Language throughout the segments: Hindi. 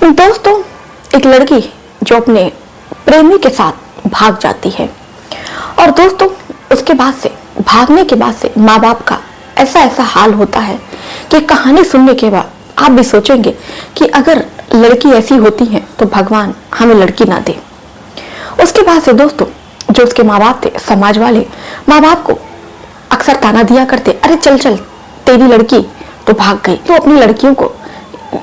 दोस्तों, एक लड़की जो अपने प्रेमी के साथ भाग जाती है और दोस्तों उसके बाद से भागने के बाद से माँ बाप का ऐसा ऐसा हाल होता है कि कहानी सुनने के बाद आप भी सोचेंगे कि अगर लड़की ऐसी होती है तो भगवान हमें लड़की ना दे। उसके बाद से दोस्तों जो उसके माँ बाप थे, समाज वाले माँ बाप को अक्सर ताना दिया करते, अरे चल चल तेरी लड़की तो भाग गई, तो अपनी लड़कियों को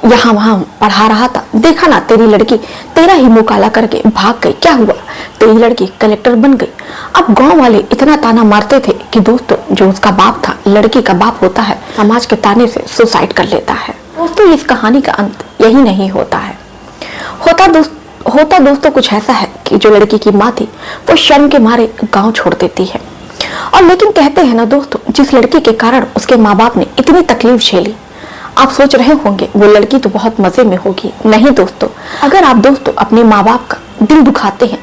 यहाँ वहां पढ़ा रहा था, देखा ना तेरी लड़की तेरा ही मुंह काला करके भाग गई, क्या हुआ तेरी लड़की कलेक्टर बन गई। अब गांव वाले इतना ताना मारते थे कि दोस्तों जो उसका बाप था, लड़की का बाप होता है, समाज के ताने से सुसाइड कर लेता है। दोस्तों इस कहानी का अंत यही नहीं होता है। होता दोस्तों कुछ ऐसा है कि जो लड़की की माँ थी वो शर्म के मारे गाँव छोड़ देती है। और लेकिन कहते हैं ना दोस्तों, जिस लड़की के कारण उसके माँ बाप ने इतनी तकलीफ झेली, आप सोच रहे होंगे वो लड़की तो बहुत मजे में होगी। नहीं दोस्तों, अगर आप दोस्तों अपने माँ बाप का दिल दुखाते हैं,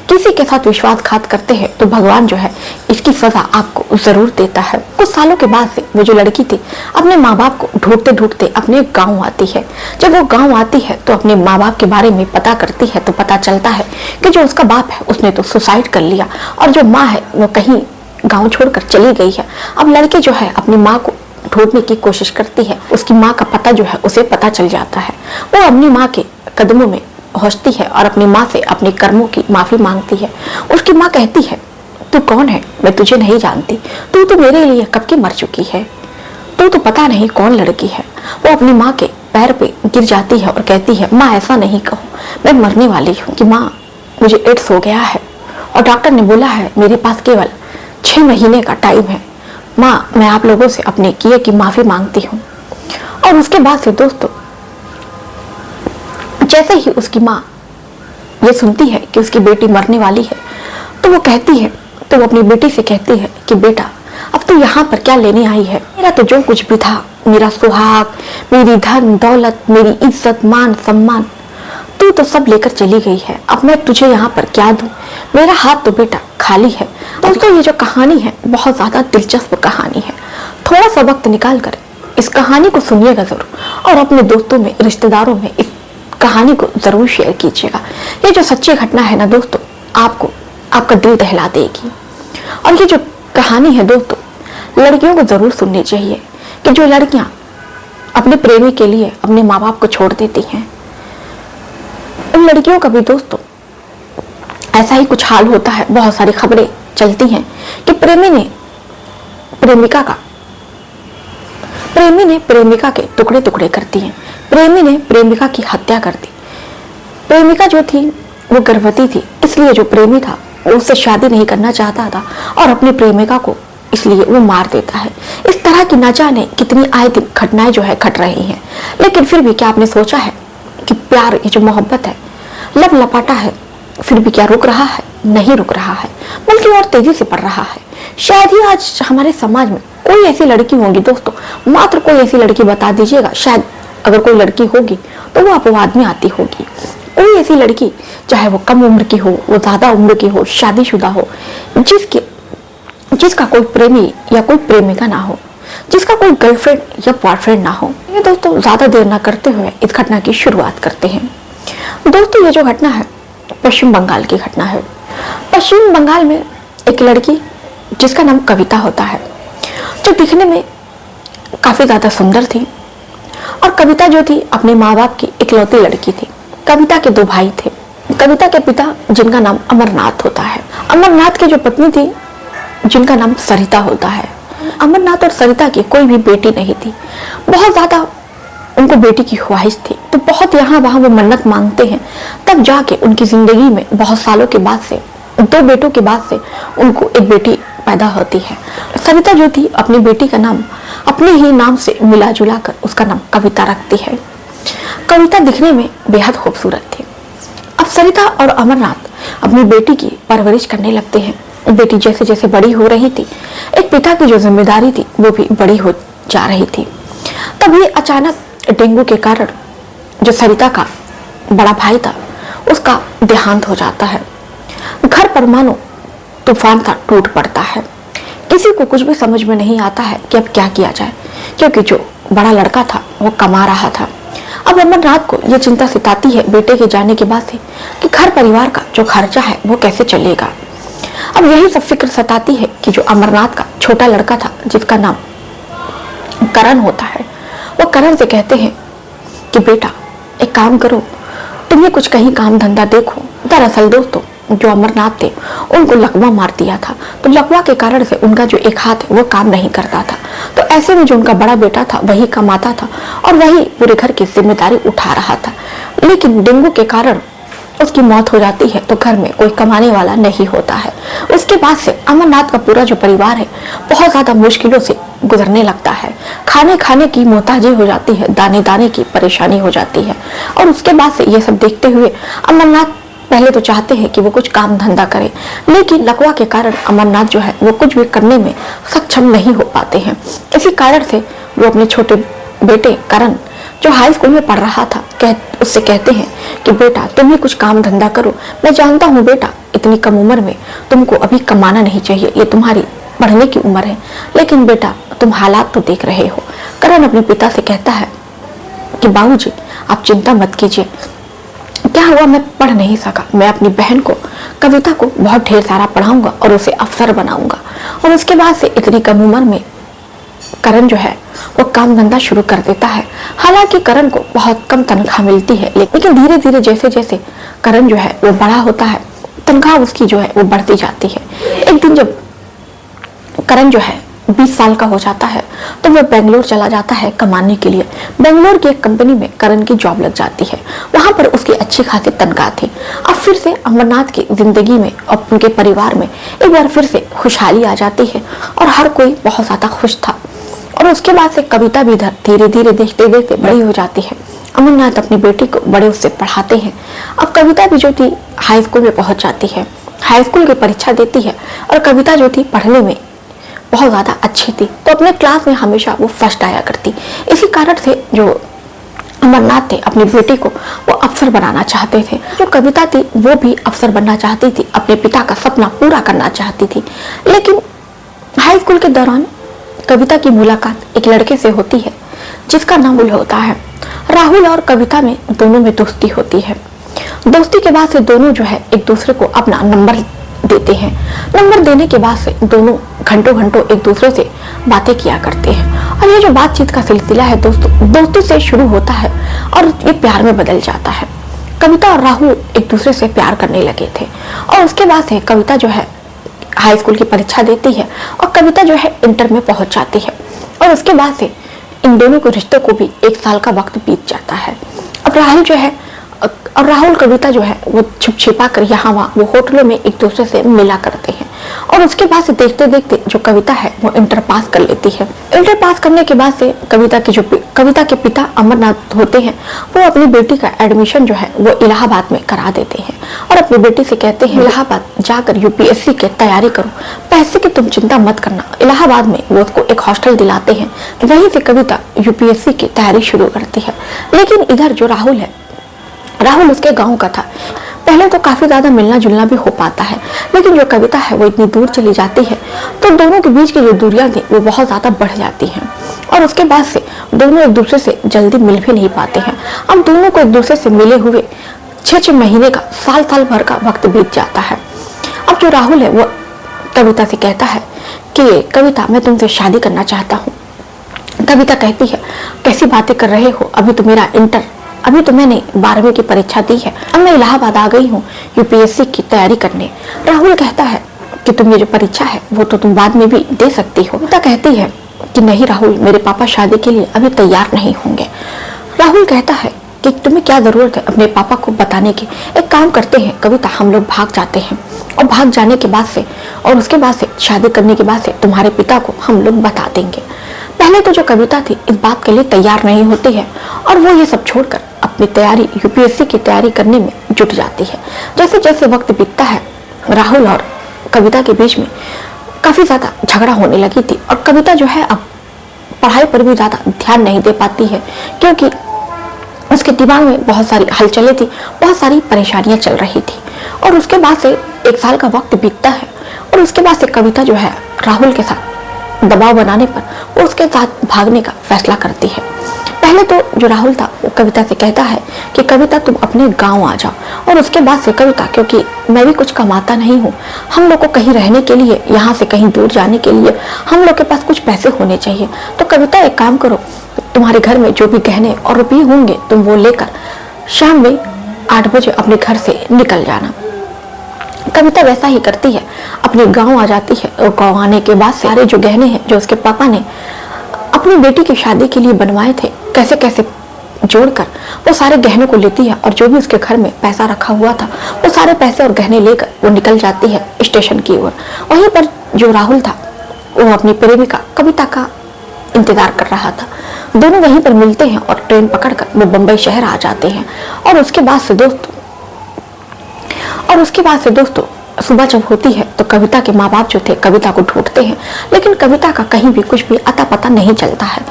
किसी के साथ विश्वासघात करते हैं, तो भगवान जो है इसकी सजा आपको जरूर देता है। कुछ सालों के बाद से वो जो लड़की थी अपने माँ बाप को ढूंढते ढूंढते अपने गाँव आती है। जब वो गाँव आती है तो अपने माँ बाप के बारे में पता करती है तो पता चलता है कि जो उसका बाप है उसने तो सुसाइड कर लिया और जो माँ है वो कहीं गाँव छोड़कर चली गई है। अब लड़की जो है अपनी माँ को ढूंढने की कोशिश करती है, उसकी माँ का पता जो है उसे पता चल जाता है। वो अपनी माँ के कदमों में पहुंचती है और अपनी माँ से अपने कर्मों की माफी मांगती है। उसकी माँ कहती है, तू कौन है, मैं तुझे नहीं जानती, तू तो मेरे लिए कब की मर चुकी है, तू तो पता नहीं कौन लड़की है। वो अपनी माँ के पैर पे गिर जाती है और कहती है, माँ ऐसा नहीं कहो, मैं मरने वाली हूँ कि माँ मुझे एड्स हो गया है और डॉक्टर ने बोला है मेरे पास केवल 6 महीने का टाइम है। माँ मैं आप लोगों से अपने किए की माफी मांगती हूँ। और उसके बाद से दोस्तों जैसे ही उसकी माँ ये सुनती है कि उसकी बेटी मरने वाली है तो वो कहती है, तो वो अपनी बेटी से कहती है कि बेटा अब तू यहाँ पर क्या लेने आई है, मेरा तो जो कुछ भी था, मेरा सुहाग, मेरी धन दौलत, मेरी इज्जत मान सम्मान, तू तो सब लेकर चली गई है, अब मैं तुझे यहाँ पर क्या दूं, मेरा हाथ तो बेटा खाली है। दोस्तों ये जो कहानी है बहुत ज्यादा दिलचस्प कहानी है। थोड़ा सा वक्त निकाल कर इस कहानी को सुनिएगा जरूर और अपने दोस्तों में, रिश्तेदारों में इस कहानी को जरूर शेयर कीजिएगा। ये जो सच्ची घटना है ना दोस्तों, आपको आपका दिल दहला देगी। और ये जो कहानी है दोस्तों, लड़कियों को जरूर सुननी चाहिए कि जो लड़कियां अपने प्रेमी के लिए अपने माँ बाप को छोड़ देती हैं, उन लड़कियों का भी दोस्तों ऐसा ही कुछ हाल होता है। बहुत सारी खबरें चलती हैं कि प्रेमी ने प्रेमिका के टुकड़े टुकड़े कर दिए, प्रेमी ने प्रेमिका की हत्या कर दी। प्रेमिका जो थी वो गर्भवती थी, इसलिए जो प्रेमी था वो उससे शादी नहीं करना चाहता था और अपनी प्रेमिका को इसलिए वो मार देता है। इस तरह की न जाने कितनी आए दिन घटनाएं जो है घट रही हैं। लेकिन फिर भी क्या आपने सोचा है कि प्यार, ये जो मोहब्बत है, लब लपाटा है, फिर भी क्या रुक रहा है? नहीं रुक रहा है, बल्कि और तेजी से बढ़ रहा है। शायद ही आज हमारे समाज में कोई ऐसी लड़की होगी दोस्तों, मात्र कोई ऐसी लड़की बता दीजिएगा, शायद अगर कोई लड़की होगी तो वो अपवाद में आती होगी। कोई ऐसी लड़की, चाहे वो कम उम्र की हो, वो ज्यादा उम्र की हो, शादीशुदा हो, जिसका कोई प्रेमी या कोई प्रेमिका ना हो, जिसका कोई गर्लफ्रेंड या बॉयफ्रेंड ना हो। ये दोस्तों ज्यादा देर ना करते हुए इस घटना की शुरुआत करते हैं। दोस्तों ये जो घटना है पश्चिम बंगाल की घटना है। पश्चिम बंगाल में एक लड़की जिसका नाम कविता होता है, जो दिखने में काफी ज्यादा सुंदर थी। और कविता जो थी अपने माँ बाप की इकलौती लड़की थी। कविता के 2 भाई थे। कविता के पिता जिनका नाम अमरनाथ होता है, अमरनाथ की जो पत्नी थी जिनका नाम सरिता होता है। अमरनाथ और सरिता की कोई भी बेटी नहीं थी। बहुत ज्यादा उनको बेटी की ख्वाहिश थी, तो बहुत यहाँ वहां वो मन्नत मांगते हैं, तब जाके उनकी जिंदगी में बहुत सालों के बाद से, 2 बेटों के बाद से उनको एक बेटी पैदा होती है। सरिता जो थी अपनी बेटी का नाम अपने ही नाम से मिला जुला कर उसका नाम कविता रखती है। कविता दिखने में बेहद खूबसूरत थी। अब सरिता और अमरनाथ अपनी बेटी की परवरिश करने लगते हैं। बेटी जैसे जैसे बड़ी हो रही थी, एक पिता की जो जिम्मेदारी थी वो भी बड़ी हो जा रही थी। तभी अचानक डेंगू के कारण जो सरिता का बड़ा भाई था उसका देहांत हो जाता है। घर पर मानो तूफान सा टूट पड़ता है। किसी को कुछ भी समझ में नहीं आता है कि अब क्या किया जाए, क्योंकि जो बड़ा लड़का था वो कमा रहा था। अब अमरनाथ को ये चिंता सताती है बेटे के जाने के बाद से कि घर परिवार का जो खर्चा है वो कैसे चलेगा। अब यही सब फिक्र सताती है कि जो अमरनाथ का छोटा लड़का था जिसका नाम करण होता है, वो करण से कहते हैं कि बेटा एक काम करो, तुम्हें कुछ कहीं काम धंधा देखो। दरअसल दोस्तों जो अमरनाथ थे उनको लकवा मार दिया था, तो लकवा के कारण से उनका जो एक हाथ है वो काम नहीं करता था। तो ऐसे में जो उनका बड़ा बेटा था वही कमाता था और वही पूरे घर की जिम्मेदारी उठा रहा था। लेकिन डेंगू के कारण उसकी मौत हो जाती है तो घर में कोई कमाने वाला नहीं होता है। उसके बाद से अमरनाथ का पूरा जो परिवार है बहुत ज्यादा मुश्किलों से गुजरने लगता है। खाने खाने की मोहताजी हो जाती है, दाने दाने की परेशानी हो जाती है। और उसके बाद से ये सब देखते हुए अमरनाथ पहले तो चाहते हैं कि वो कुछ काम धंधा करे, लेकिन लकवा के कारण अमरनाथ जो है वो कुछ भी करने में सक्षम नहीं हो पाते हैं। इसी कारण से वो अपने छोटे बेटे करण जो हाई स्कूल में पढ़ रहा था उससे कहते हैं कि बेटा तुम ही कुछ काम धंधा करो। मैं जानता हूँ बेटा इतनी कम उम्र में तुमको अभी कमाना नहीं चाहिए, ये तुम्हारी पढ़ने की उम्र है, लेकिन बेटा तुम हालात तो देख रहे हो। करण अपने पिता से कहता है कि बाबूजी आप चिंता मत कीजिए, क्या हुआ मैं पढ़ नहीं सका, मैं अपनी बहन को कविता को बहुत ढेर सारा पढ़ाऊंगा और उसे अफसर बनाऊंगा। और उसके बाद से इतनी कम उम्र में करण जो है वो काम धंधा शुरू कर देता है। हालांकि करण को बहुत कम तनख्वाह मिलती है, लेकिन धीरे धीरे जैसे जैसे करण जो है वो बड़ा होता है तनख्वाह उसकी जो है वो बढ़ती जाती है। एक दिन जब करण जो है 20 साल का हो जाता है तो वह बेंगलोर चला जाता है कमाने के लिए। बेंगलोर की एक कंपनी में करण की जॉब लग जाती है, वहां पर उसकी अच्छी खासी तनख्वाह थी। अब फिर से अमरनाथ की जिंदगी में और उनके परिवार में एक बार फिर से खुशहाली आ जाती है और हर कोई बहुत ज्यादा खुश था। और उसके बाद से कविता भी धीरे धीरे देखते देखते बड़ी हो जाती है। अमरनाथ अपनी बेटी को बड़े उससे पढ़ाते हैं। अब कविता भी जो थी हाई स्कूल में पहुंच जाती है, हाई स्कूल की परीक्षा देती है और कविता जो थी पढ़ने में बहुत ज्यादा अच्छी थी, तो अपने क्लास में हमेशा वो फर्स्ट आया करती। इसी कारण से जो अमरनाथ थे अपनी बेटी को वो अफसर बनाना चाहते थे। जो कविता थी वो भी अफसर बनना चाहती थी, अपने पिता का सपना पूरा करना चाहती थी। लेकिन हाई स्कूल के दौरान कविता की मुलाकात एक लड़के से होती है जिसका नाम होता है राहुल। और कविता में दोनों में दोस्ती होती है। दोस्ती के बाद से दोनों जो है एक दूसरे को अपना नंबर देते हैं। नंबर देने के बाद से दोनों घंटों घंटों एक दूसरे से बातें किया करते हैं। और ये जो बातचीत का सिलसिला है दोस्तों दोस्ती से शुरू होता है और ये प्यार में बदल जाता है। कविता और राहुल एक दूसरे से प्यार करने लगे थे और उसके बाद से कविता जो है हाई स्कूल की परीक्षा देती है और कविता जो है इंटर में पहुंच जाती है। और उसके बाद से इन दोनों के रिश्ते को भी 1 साल का वक्त बीत जाता है। अब राहुल जो है और राहुल कविता जो है वो छुप छिपा कर यहाँ वहाँ वो होटलों में एक दूसरे से मिला करते हैं। और उसके बाद से देखते देखते जो कविता है वो इंटर पास कर लेती है। इंटर पास करने के बाद से कविता के पिता अमरनाथ होते हैं वो अपनी बेटी का एडमिशन जो है वो इलाहाबाद में करा देते हैं और अपनी बेटी से कहते हैं इलाहाबाद जाकर यूपीएससी की तैयारी करो, पैसे की तुम चिंता मत करना। इलाहाबाद में वो उसको एक हॉस्टल दिलाते हैं, वहीं से कविता यूपीएससी की तैयारी शुरू करती है। लेकिन इधर जो राहुल है, राहुल उसके गांव का था। पहले तो काफी ज्यादा मिलना जुलना भी हो पाता है, लेकिन जो कविता है वो इतनी दूर चली जाती है तो दोनों के बीच की जो दूरियां थी वो बहुत ज्यादा बढ़ जाती हैं। और उसके बाद से दोनों एक दूसरे से जल्दी मिल भी नहीं पाते हैं। अब दोनों को एक दूसरे से मिले हुए 6 महीने का साल भर का वक्त बीत जाता है। अब जो राहुल है वो कविता से कहता है कि कविता मैं तुमसे शादी करना चाहता हूँ। कविता कहती है कैसी बातें कर रहे हो, अभी तो मैंने 12वीं की परीक्षा दी है, अब मैं इलाहाबाद आ गई हूँ यूपीएससी की तैयारी करने। राहुल कहता है कि तुम ये जो परीक्षा है वो तो तुम बाद में भी दे सकती हो। कविता कहती है कि नहीं राहुल, मेरे पापा शादी के लिए अभी तैयार नहीं होंगे। राहुल कहता है कि तुम्हें क्या जरूरत है अपने पापा को बताने की, एक काम करते हैं कविता हम लोग भाग जाते हैं और भाग जाने के बाद से और उसके बाद से शादी करने के बाद से तुम्हारे पिता को हम लोग बता देंगे। पहले तो जो कविता थी इस बात के लिए तैयार नहीं होती है और वो ये सब छोड़कर अपनी तैयारी यूपीएससी की तैयारी करने में जुट जाती है। जैसे जैसे वक्त बीतता है राहुल और कविता के बीच में काफी ज्यादा झगड़ा होने लगी थी और कविता जो है अब पढ़ाई पर भी ज्यादा ध्यान नहीं दे पाती है क्योंकि उसके दिमाग में बहुत सारी हलचलें थी, बहुत सारी परेशानियां चल रही थी। और उसके बाद से 1 साल का वक्त बीतता है और उसके बाद से कविता जो है राहुल के साथ दबाव बनाने पर वो उसके साथ भागने का फैसला करती है। पहले तो जो राहुल था वो कविता से कहता है कि कविता तुम अपने गांव आ जाओ, और उसके बाद से कविता, क्योंकि मैं भी कुछ कमाता नहीं हूँ, हम लोग को कहीं रहने के लिए, यहाँ से कहीं दूर जाने के लिए हम लोग के पास कुछ पैसे होने चाहिए। तो कविता एक काम करो, तुम्हारे घर में जो भी गहने और रुपये होंगे तुम वो लेकर शाम में 8 बजे अपने घर से निकल जाना। कविता वैसा ही करती है, अपने गांव आ जाती है, और गांव आने के बाद सारे जो गहने हैं जो उसके पापा ने अपनी बेटी की शादी के लिए बनवाए थे, कैसे कैसे जोड़कर वो सारे गहनों को लेती है, और जो भी उसके घर में पैसा रखा हुआ था वो सारे पैसे और गहने लेकर वो निकल जाती है स्टेशन की ओर। वहीं पर जो राहुल था वो अपनी प्रेमिका कविता का इंतजार कर रहा था। दोनों वहीं पर मिलते हैं और ट्रेन पकड़कर वो बंबई शहर आ जाते हैं। और उसके बाद से दोस्तों सुबह जब होती है तो कविता के माँ बाप जो थे कविता को ढूंढते हैं, लेकिन कविता का कहीं भी कुछ भी अता पता नहीं चलता है।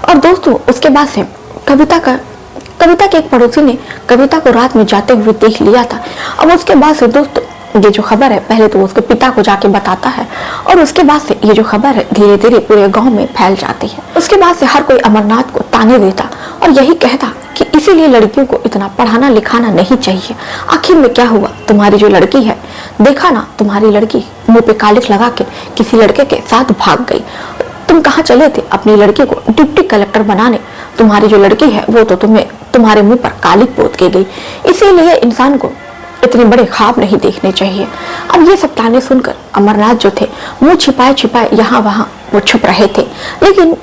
और दोस्तों उसके बाद से कविता के एक पड़ोसी ने कविता को रात में जाते हुए देख लिया था। अब उसके बाद से दोस्तों ये जो खबर है, पहले तो उसके पिता को जाके बताता है, और उसके बाद से ये जो खबर है धीरे धीरे पूरे गांव में फैल जाती है। उसके बाद से हर कोई अमरनाथ को ताने देता और यही कहता कि इसीलिए लड़कियों को इतना पढ़ाना लिखाना नहीं चाहिए। आखिर में क्या हुआ, तुम्हारी जो लड़की है, देखा ना, तुम्हारी लड़की मुंह पे कालिख लगा के किसी लड़के के साथ भाग गई। तुम कहाँ चले थे अपनी लड़की को डिप्टी कलेक्टर बनाने, तुम्हारी जो लड़की है वो तो तुम्हारे मुंह पर कालिख पोत के गई। इसीलिए इंसान को इतने बड़े ख्वाब नहीं देखने चाहिए। अब ये सब ताने सुनकर अमरनाथ जो थे मुंह छिपाए छिपाए यहाँ वहाँ वो छुप रहे थे, लेकिन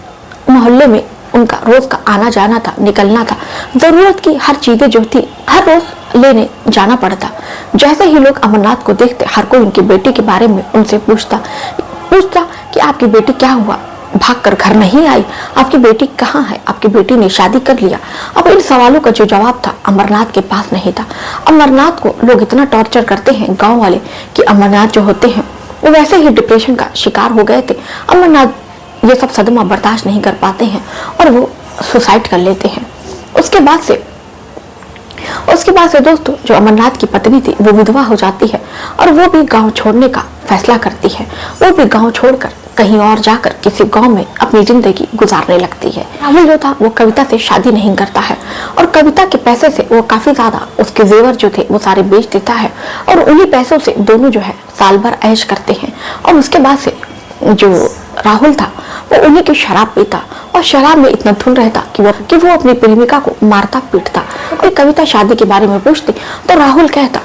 मोहल्ले में उनका रोज का आना जाना था, निकलना था। जरूरत की हर चीजें जो थी हर रोज लेने जाना पड़ता। जैसे ही लोग अमरनाथ को देखते हर कोई उनकी बेटी के बारे में उनसे पूछता कि आपकी बेटी क्या हुआ, भागकर घर नहीं आई, आपकी बेटी कहाँ है, आपकी बेटी ने शादी कर लिया। अब इन सवालों का जो जवाब था अमरनाथ के पास नहीं था। अमरनाथ को लोग इतना टॉर्चर करते हैं गांव वाले कि अमरनाथ जो होते हैं वो वैसे ही डिप्रेशन का शिकार हो गए थे। अमरनाथ ये सब सदमा बर्दाश्त नहीं कर पाते हैं और वो सुसाइड कर लेते हैं। उसके बाद से दोस्तों जो अमरनाथ की पत्नी थी वो विधवा हो जाती है और वो भी गांव छोड़ने का फैसला करती है। वो भी गांव छोड़कर कहीं और जाकर किसी गांव में अपनी जिंदगी गुजारने लगती है। राहुल जो था वो कविता से शादी नहीं करता है और कविता के पैसे से वो काफी ज्यादा उसके जेवर जो थे वो सारे बेच देता है और उन्हीं पैसों से दोनों जो है साल भर ऐश करते हैं। और उसके बाद से जो राहुल था वो उन्हीं की शराब पीता और शराब में इतना धुन रहता कि वो अपनी प्रेमिका को मारता पीटता। और कविता शादी के बारे में पूछती तो राहुल कहता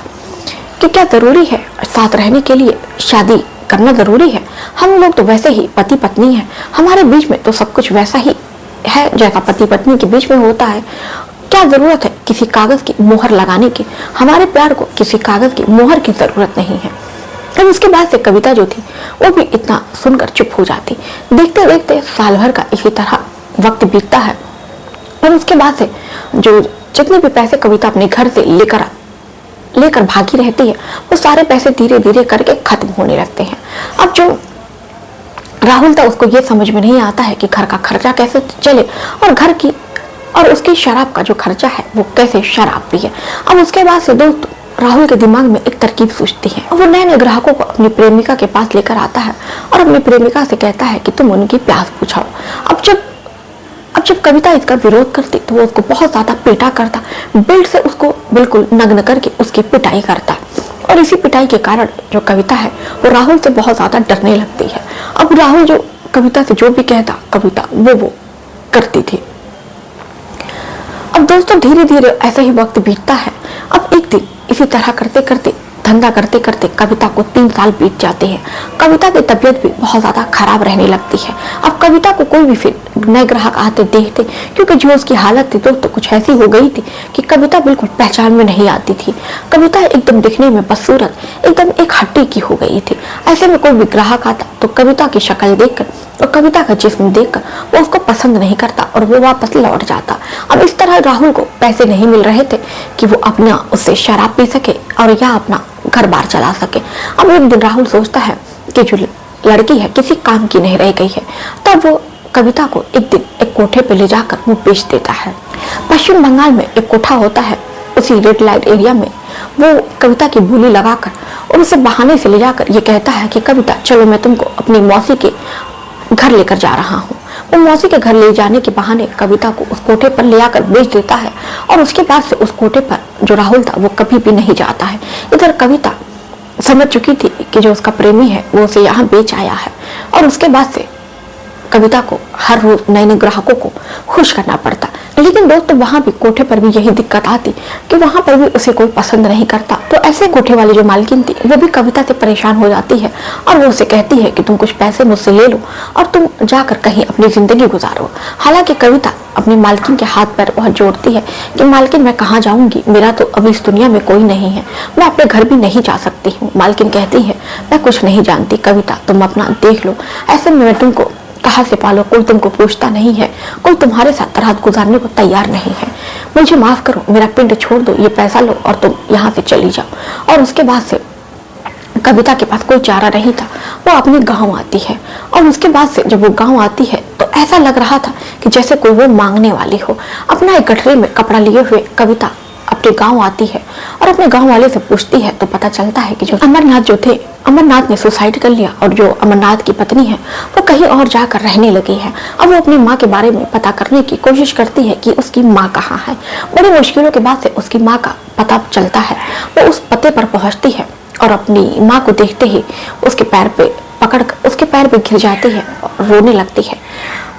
कि क्या जरूरी है साथ रहने के लिए शादी करना जरूरी है, हम लोग तो वैसे ही पति पत्नी हैं, हमारे बीच में तो सब कुछ वैसा ही है जैसा पति पत्नी के बीच में होता है। क्या जरूरत है किसी कागज की मोहर लगाने की, हमारे प्यार को किसी कागज की मोहर की जरूरत नहीं है। तब उसके बाद से कविता जो थी वो भी इतना सुनकर चुप हो जाती। देखते देखते साल भर का इसी तरह वक्त बीतता है और उसके बाद से जो जितने भी पैसे कविता अपने घर से लेकर भागी रहती है वो सारे पैसे धीरे धीरे करके खत्म होने लगते हैं। अब जो राहुल था उसको ये समझ में नहीं आता है कि घर का खर्चा कैसे चले और उसकी शराब का जो खर्चा है वो कैसे शराब पिए। अब उसके बाद से दोस्त राहुल के दिमाग में एक तरकीब सूझती है। वो नए ग्राहकों को अपनी प्रेमिका के पास लेकर आता है और अपनी प्रेमिका से कहता है कि तुम उनकी प्यास बुझाओ। अब जब कविता इसका विरोध करती तो वो उसको बहुत ज्यादा पीटा करता, बेल्ट से उसको बिल्कुल नग्न करके उसकी पिटाई करता। और इसी पिटाई के कारण जो कविता है वो राहुल से बहुत ज्यादा डरने लगती है। अब राहुल जो कविता से जो भी कहता कविता वो करती थी। अब दोस्तों धीरे धीरे ऐसा ही वक्त बीतता है। अब एक दिन इसी तरह करते करते धंधा करते करते कविता को 3 साल बीत जाते हैं। कविता की तबीयत भी बहुत ज्यादा खराब रहने लगती है। अब कविता को कोई भी फिर नए ग्राहक आते देखते क्योंकि जो उसकी हालत थी दोस्तों कुछ ऐसी हो गई थी कि कविता बिल्कुल पहचान में नहीं आती थी। कविता एकदम दिखने में बदसूरत एकदम एक हड्डी की हो गई थी। ऐसे में कोई भी ग्राहक आता तो कविता की शक्ल देखकर और कविता का जिस्म देखकर वो उसको पसंद नहीं करता और वो वापस लौट जाता। अब इस तरह राहुल को पैसे नहीं मिल रहे थे कि वो अपना उससे शराब पी सके और या अपना घर बार चला सके। अब एक दिन राहुल सोचता है कि जो लड़की है किसी काम की नहीं रह गई है, तब वो कविता को एक दिन एक कोठे पे ले जाकर वो बेच देता है। पश्चिम बंगाल में एक कोठा होता है, उसी रेड लाइट एरिया में वो कविता की बोली लगाकर और उसे बहाने से ले जाकर ये कहता है कि कविता चलो मैं तुमको अपनी मौसी के घर लेकर जा रहा हूँ। वो मौसी के घर ले जाने के बहाने कविता को उस कोठे पर ले आकर बेच देता है और उसके बाद से उस कोठे पर जो राहुल था वो कभी भी नहीं जाता है। इधर कविता समझ चुकी थी कि जो उसका प्रेमी है वो उसे यहाँ बेच आया है और उसके बाद से कविता को हर रोज नए नए ग्राहकों को खुश करना पड़ता। लेकिन दोस्तों वहां भी कोठे पर भी यही दिक्कत आती कि वहां पर भी उसे कोई पसंद नहीं करता। तो ऐसे कोठे वाली जो मालकिन थी वो भी कविता से परेशान हो जाती है और वो उसे कहती है कि तुम कुछ पैसे मुझसे ले लो और तुम जाकर कहीं अपनी जिंदगी गुजारो। हालांकि कविता अपनी मालकिन के हाथ पर बहुत जोड़ती है कि मालकिन मैं कहाँ जाऊंगी, मेरा तो अभी इस दुनिया में कोई नहीं है, मैं अपने घर भी नहीं जा सकती हूँ। मालकिन कहती है मैं कुछ नहीं जानती कविता, तुम अपना देख लो, ऐसे में मैं तुमको कहाँ से पालो, कोई तुमको पूछता नहीं है, कोई तुम्हारे साथ रात गुजारने को तैयार नहीं है, मुझे माफ करो, मेरा पिंड छोड़ दो, ये पैसा लो और तुम यहाँ से चली जाओ। और उसके बाद से कविता के पास कोई चारा नहीं था, वो अपने गांव आती है और उसके बाद से जब वो गांव आती है तो ऐसा लग रहा था कि जैसे कोई वो मांगने वाली हो। अपना एक गठरी में कपड़ा लिए हुए कविता अपने गांव आती है और अपने गांव वाले से पूछती है तो पता चलता है कि जो अमरनाथ जो थे, अमरनाथ ने सुसाइड कर लिया और जो अमरनाथ की पत्नी है वो कहीं और जाकर रहने लगी है। अब वो अपनी माँ के बारे में पता करने की कोशिश करती है कि उसकी माँ कहाँ है। बड़ी मुश्किलों के बाद से उसकी माँ का पता चलता है। वो उस पते पर पहुंचती है और अपनी माँ को देखते ही उसके पैर पे पकड़कर उसके पैर पे गिर जाती है और रोने लगती है।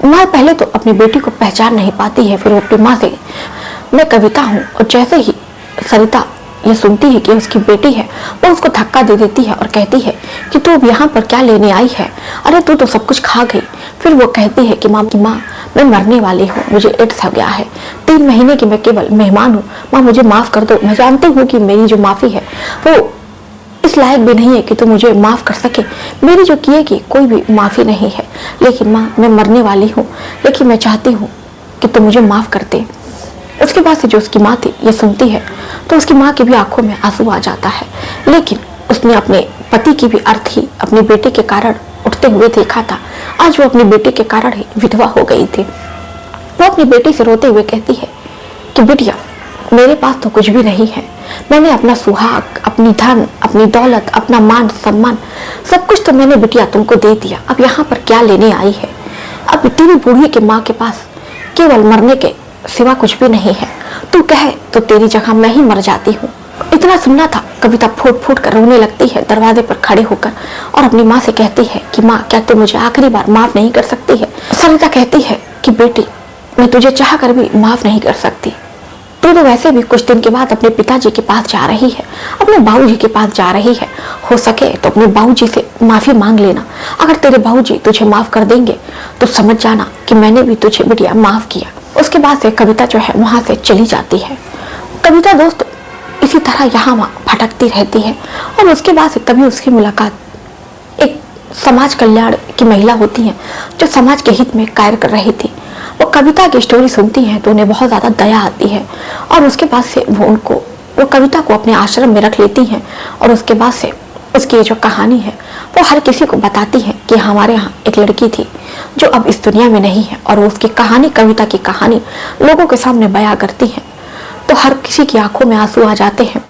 माँ पहले तो अपनी बेटी को पहचान नहीं पाती है, फिर वो अपनी माँ से मैं कविता हूँ, और जैसे ही सरिता ये सुनती है कि उसकी बेटी है वो उसको धक्का दे देती है और कहती है कि तू अब यहाँ पर क्या लेने आई है, अरे तू तो सब कुछ खा गई। फिर वो कहती है कि माँ मैं मरने वाली हूँ, मुझे एड्स हो गया है, 3 महीने की मैं केवल मेहमान हूँ, माँ मुझे माफ कर दो, मैं जानती हूँ कि मेरी जो माफी है वो इस लायक भी नहीं है कि तू मुझे माफ कर सके, मेरी जो किए की कोई भी माफी नहीं है, लेकिन माँ मैं मरने वाली हूँ, लेकिन मैं चाहती हूँ कि तू मुझे माफ कर दे। उसके बाद से जो उसकी माँ थी ये सुनती है तो उसकी माँ की भी आंखों में आंसू आ जाता है, लेकिन उसने अपने पति की भी अर्थी अपने बेटे के कारण उठते हुए देखा था। आज वो अपने बेटे के कारण ही विधवा हो गई थी। वो अपनी बेटी से रोते हुए कहती है कि बिटिया मेरे पास तो कुछ भी नहीं है, मैंने अपना सुहाग, अपनी धन, अपनी दौलत, अपना मान सम्मान सब कुछ तो मैंने बिटिया तुमको दे दिया, अब यहाँ पर क्या लेने आई है। अब तेरी बूढ़ी के माँ के पास केवल मरने के सिवा कुछ भी नहीं है, तू कहे तो तेरी जगह मैं ही मर जाती हूँ। इतना सुनना था कविता फूट फूट कर रोने लगती है दरवाजे पर खड़े होकर और अपनी माँ से कहती है कि माँ क्या तू मुझे आखिरी बार माफ नहीं कर सकती है। सरिता कहती है कि बेटी मैं तुझे चाह कर भी माफ नहीं कर सकती, तू तो वैसे भी कुछ दिन के बाद अपने पिताजी के पास जा रही है, अपने बाबूजी के पास जा रही है, हो सके तो अपने बाबूजी से माफी मांग लेना, अगर तेरे बाबूजी तुझे माफ कर देंगे तो समझ जाना कि मैंने भी तुझे बिटिया माफ किया। उसके बाद से कविता जो है वहां से चली जाती है। कविता दोस्त इसी तरह यहाँ वहाँ भटकती रहती है और उसके बाद से कभी उसकी मुलाकात एक समाज कल्याण की महिला होती है जो समाज के हित में कार्य कर रही थी। वो कविता की स्टोरी सुनती हैं तो उन्हें बहुत ज्यादा दया आती है और उसके बाद से वो कविता को अपने आश्रम में रख लेती हैं और उसके बाद से उसकी जो कहानी है वो हर किसी को बताती है कि हमारे यहाँ एक लड़की थी जो अब इस दुनिया में नहीं है, और वो उसकी कहानी, कविता की कहानी लोगों के सामने बयां करती है तो हर किसी की आंखों में आंसू आ जाते हैं।